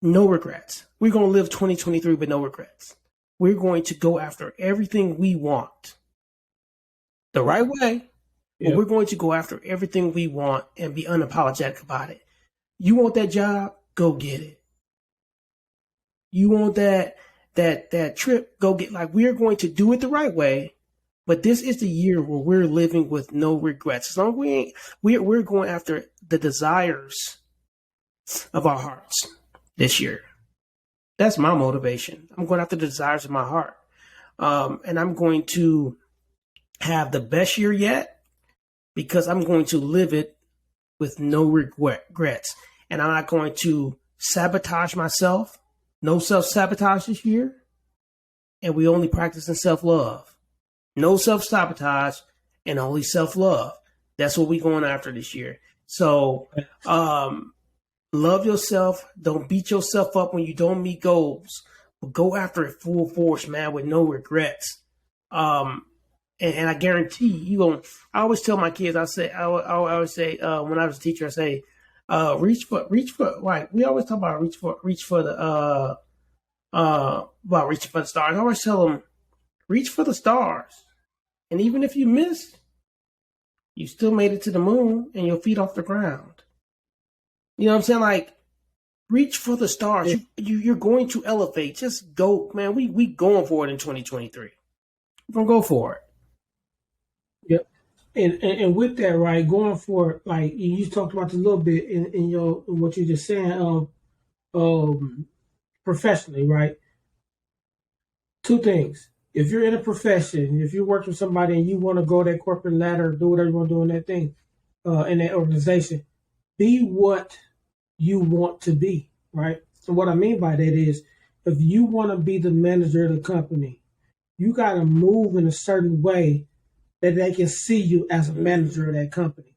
No regrets. We're going to live 2023 with no regrets. We're going to go after everything we want the right way, but we're going to go after everything we want and be unapologetic about it. You want that job? Go get it. You want that trip? Go get. Like, we're going to do it the right way, but this is the year where we're living with no regrets. As long as we're going after the desires of our hearts this year. That's my motivation. I'm going after the desires of my heart. And I'm going to have the best year yet because I'm going to live it with no regrets. And I'm not going to sabotage myself. No self-sabotage this year. And we only practice in self-love. No self-sabotage and only self-love. That's what we're going after this year. So, love yourself. Don't beat yourself up when you don't meet goals. But go after it full force, man, with no regrets. And I guarantee you going. I always tell my kids. I always say when I was a teacher, I say, reach for. Right. We always talk about reaching for the stars. I always tell them, reach for the stars, and even if you miss, you still made it to the moon and your feet off the ground. You know what I'm saying? Like, reach for the stars. You're going to elevate. Just go, man. We going for it in 2023. We're going to go for it. Yep. And with that, right, going for it, like you talked about a little bit in your what you're just saying, professionally, right? Two things. If you're in a profession, if you're working with somebody and you want to go that corporate ladder, do whatever you want to do in that thing, in that organization, be what you want to be, right? So what I mean by that is, if you want to be the manager of the company, you got to move in a certain way that they can see you as a manager of that company.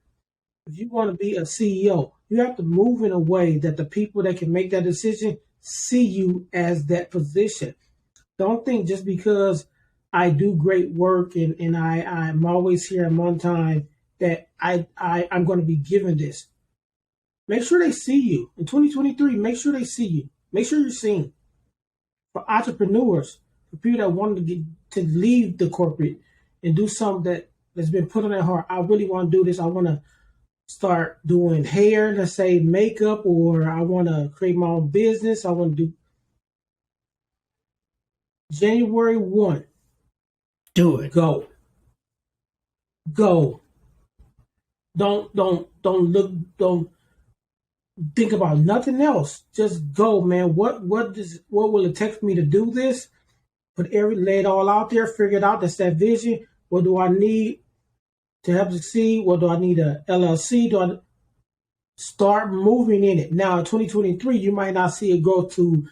If you want to be a CEO, you have to move in a way that the people that can make that decision see you as that position. Don't think just because I do great work and I'm always here I'm on time that I'm going to be given this. Make sure they see you. In 2023, make sure they see you. Make sure you're seen. For entrepreneurs, for people that want to leave the corporate and do something that's been put on their heart, I really want to do this. I want to start doing hair, let's say makeup, or I want to create my own business. I want to do January 1. Do it. Go. Don't think about nothing else. Just go, man. What will it take for me to do this? Lay it all out there, figure it out. That's that vision. What do I need to help succeed? What do I need a LLC? Do I start moving in it? Now in 2023, you might not see it go to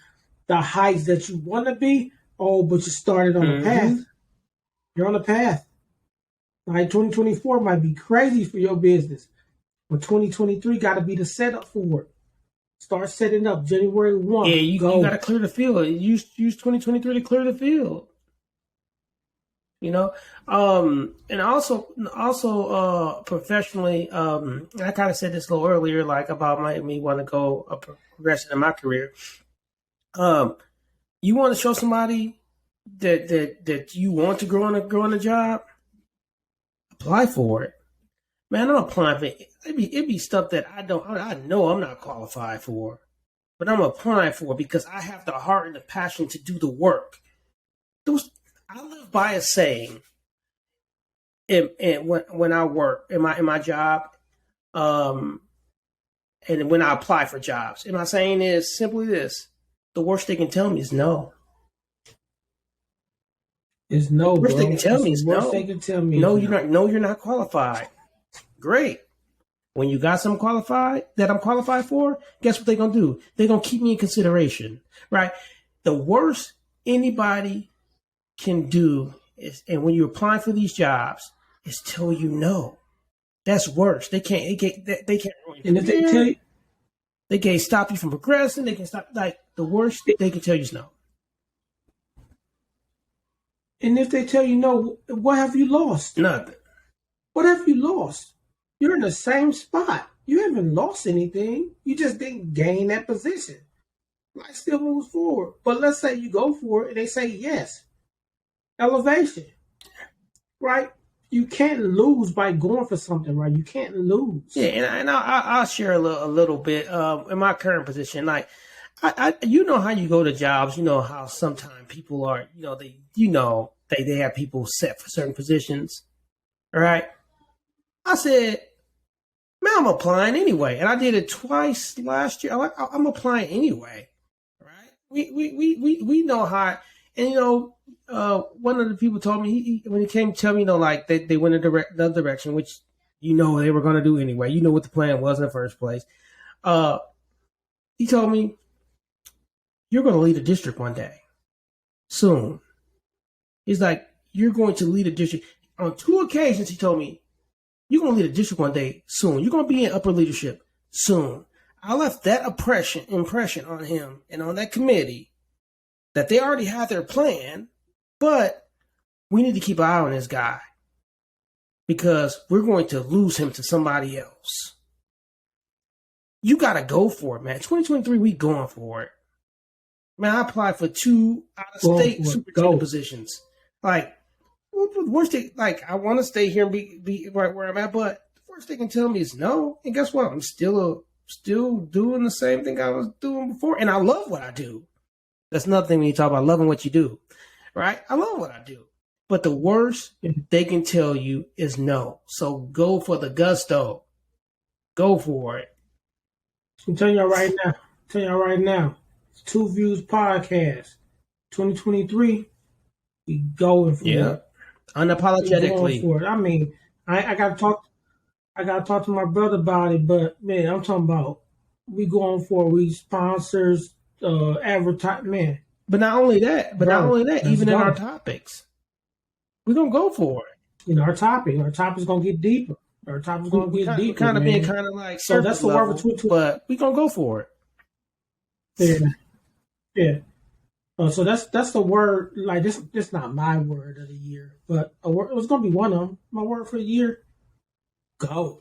the heights that you want to be. Oh, but you started on a path. You're on a path. Right? 2024 might be crazy for your business. But 2023 got to be the setup for it. Start setting up January 1. Yeah, you got to clear the field. Use 2023 to clear the field. You know, and also professionally, I kind of said this a little earlier, like about me want to go progressing in my career. You want to show somebody that you want to grow in a job, apply for it. Man, I'm applying for it. It'd be stuff that I know I'm not qualified for, but I'm applying for it because I have the heart and the passion to do the work. I live by a saying, and when I work in my job, and when I apply for jobs, and my saying is simply this: the worst they can tell me is no. It's no, the worst bro. They can tell me is no. They can tell me no. You're not qualified. Great. When you got something qualified that I'm qualified for, guess what they're gonna do? They're gonna keep me in consideration, right? The worst anybody can do is, and when you're applying for these jobs, is tell you no. That's worse. They can't. They can't. And if they tell you, they can't stop you from progressing. They can stop. Like the worst they can tell you is no. And if they tell you no, what have you lost? Nothing. What have you lost? You're in the same spot. You haven't lost anything. You just didn't gain that position. Life still moves forward. But let's say you go for it and they say yes. Elevation. Right? You can't lose by going for something, right? You can't lose. Yeah, and I'll share a little bit in my current position. Like, I you know how you go to jobs. You know how sometimes people are, they have people set for certain positions, right? I said, man, I'm applying anyway, and I did it twice last year. I'm applying anyway, right? We know how, and one of the people told me when he came to tell me, like they went in the direction, which they were going to do anyway. You know what the plan was in the first place. He told me, you're going to lead a district one day, soon. He's like, you're going to lead a district. On 2 occasions, he told me, you're going to lead a district one day, soon. You're going to be in upper leadership, soon. I left that impression on him and on that committee that they already had their plan, but we need to keep an eye on this guy because we're going to lose him to somebody else. You got to go for it, man. 2023, we going for it. Man, I applied for 2 out-of-state superintendent positions. Like, worst thing, like, I want to stay here and be right where I'm at, but the worst they can tell me is no. And guess what? I'm still doing the same thing I was doing before, and I love what I do. That's another thing when you talk about loving what you do, right? I love what I do. But the worst they can tell you is no. So go for the gusto. Go for it. I'm telling y'all right now. TuVues podcast, 2023. We going for it. Unapologetically. For it. I mean, I gotta talk to my brother about it, but man, I'm talking about we going for it. We sponsors, advertise, man. But not only that, even in our topics, we're gonna go for it. In our topic's gonna get deeper. Our topic's gonna get deeper. Kind of being kind of like so that's the word for but we're gonna go for it. Yeah. So that's the word. Like this not my word of the year, but it was gonna be one of them. My word for the year. Go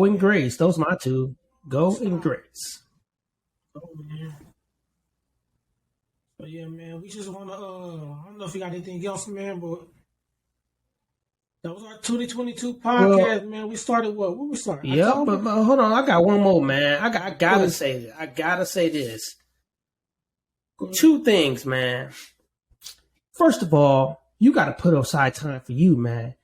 in grace. Those are my 2. Go in grace. Oh man. But yeah, man, we just wanna. I don't know if you got anything else, man, but that was our 2022 podcast, man. We started what? When we started? Yeah, but hold on, I got one more, man. I gotta say this. I gotta say this. 2 things, man. First of all, you got to put aside time for you, man.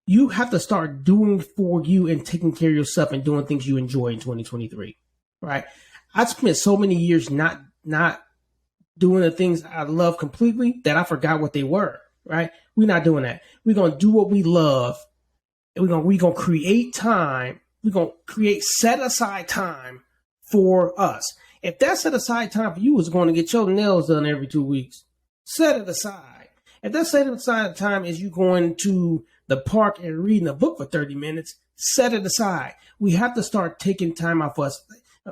You have to start doing for you and taking care of yourself and doing things you enjoy in 2023, right? I spent so many years not doing the things I love completely that I forgot what they were, right? We're not doing that. We're going to do what we love. And we're going to create time. We're going to create set aside time for us. If that set aside time for you is going to get your nails done every 2 weeks, set it aside. If that set aside time is you going to the park and reading a book for 30 minutes, set it aside. We have to start taking time off us.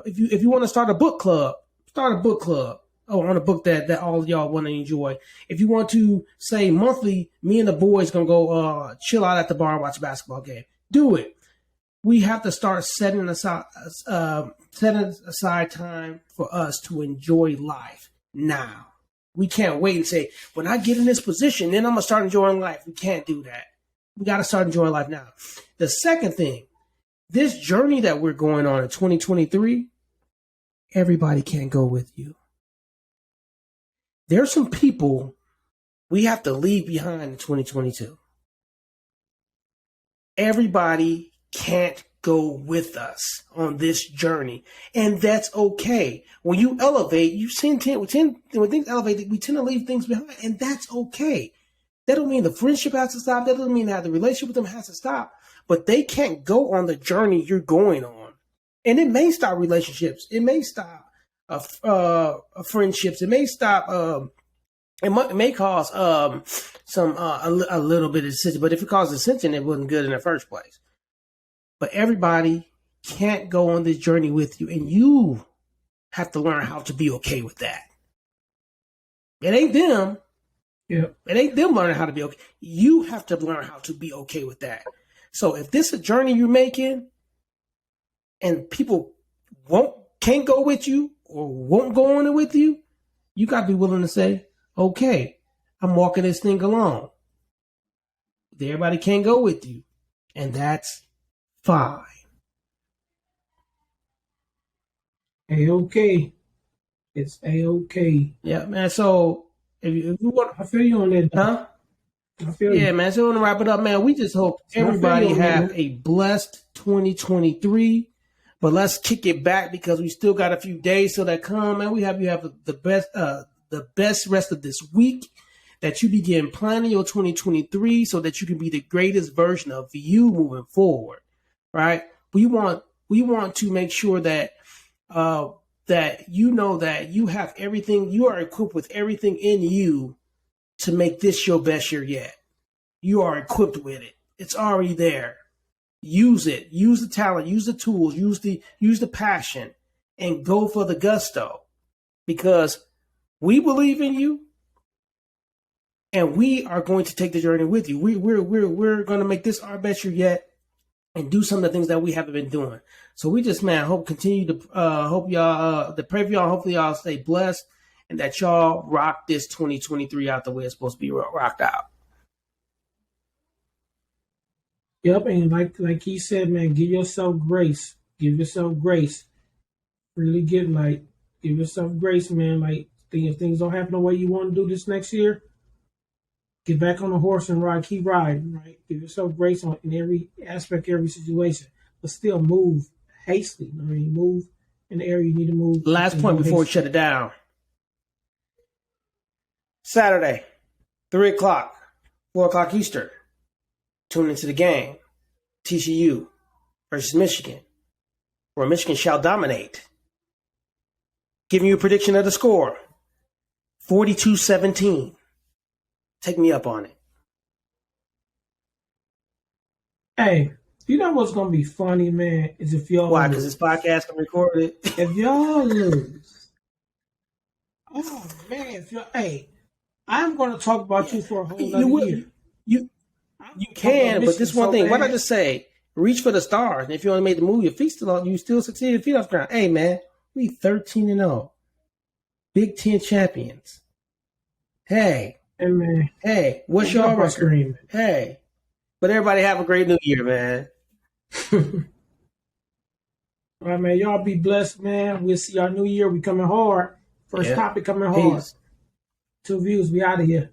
If you want to start a book club, start a book club. On a book that all of y'all want to enjoy. If you want to say monthly, me and the boys going to go chill out at the bar and watch a basketball game, do it. We have to start setting aside time for us to enjoy life now. We can't wait and say, when I get in this position, then I'm going to start enjoying life. We can't do that. We got to start enjoying life now. The second thing, this journey that we're going on in 2023, everybody can't go with you. There's some people we have to leave behind in 2022. Everybody can't go with us on this journey, and that's okay. When you elevate, when things elevate, we tend to leave things behind, and that's okay. That don't mean the friendship has to stop. That doesn't mean that the relationship with them has to stop. But they can't go on the journey you're going on, and it may stop relationships. It may stop friendships. It may stop. It may cause some a little bit of dissension. But if it causes dissension, it wasn't good in the first place. But everybody can't go on this journey with you, and you have to learn how to be okay with that. It ain't them. Yeah. It ain't them learning how to be okay. You have to learn how to be okay with that. So if this is a journey you're making and people can't go with you or won't go on it with you, you got to be willing to say, okay, I'm walking this thing alone. Everybody can't go with you. And that's fine. A-okay. It's A-okay. Yeah, man. So if you want, I feel you on that. Huh? I feel you. Man. So we want to wrap it up, man. We just hope everybody have a blessed 2023. But let's kick it back because we still got a few days till that come, man. We have you have the best rest of this week, that you begin planning your 2023 so that you can be the greatest version of you moving forward, right? We want to make sure that that you know that you have everything, you are equipped with everything in you to make this your best year yet. You are equipped with it. It's already there. Use it. Use the talent. Use the tools. Use the passion, and go for the gusto, because we believe in you, and we are going to take the journey with you. We're going to make this our best year yet, and do some of the things that we haven't been doing. So we just, man, hope y'all, to pray for y'all. Hopefully y'all stay blessed, and that y'all rock this 2023 out the way it's supposed to be rocked out. Yep, and like he said, man, give yourself grace. Give yourself grace. Really give yourself grace, man. Like, if things don't happen the way you want to do this next year, get back on the horse and ride. Keep riding, right? Give yourself grace in every aspect, every situation, but still move hastily. I mean, move in the area you need to move. Last point before we shut it down. Saturday, 3:00, 4:00 Eastern. Tune into the game. TCU versus Michigan, where Michigan shall dominate. Giving you a prediction of the score, 42-17. Take me up on it. Hey, you know what's going to be funny, man, is if y'all Why? Because this podcast can record it. If y'all lose. Oh, man. I'm going to talk about you for a whole other year. You can, but this one thing. What I just say? Reach for the stars. And if you only made the move, you still succeeded. Feet off the ground. Hey, man, we 13-0, Big Ten champions. Hey, man. Hey, what's your record? Hey, but everybody have a great new year, man. All right, man. Y'all be blessed, man. We'll see y'all new year. We coming hard. First topic coming hard. Peace. TuVues. We out of here.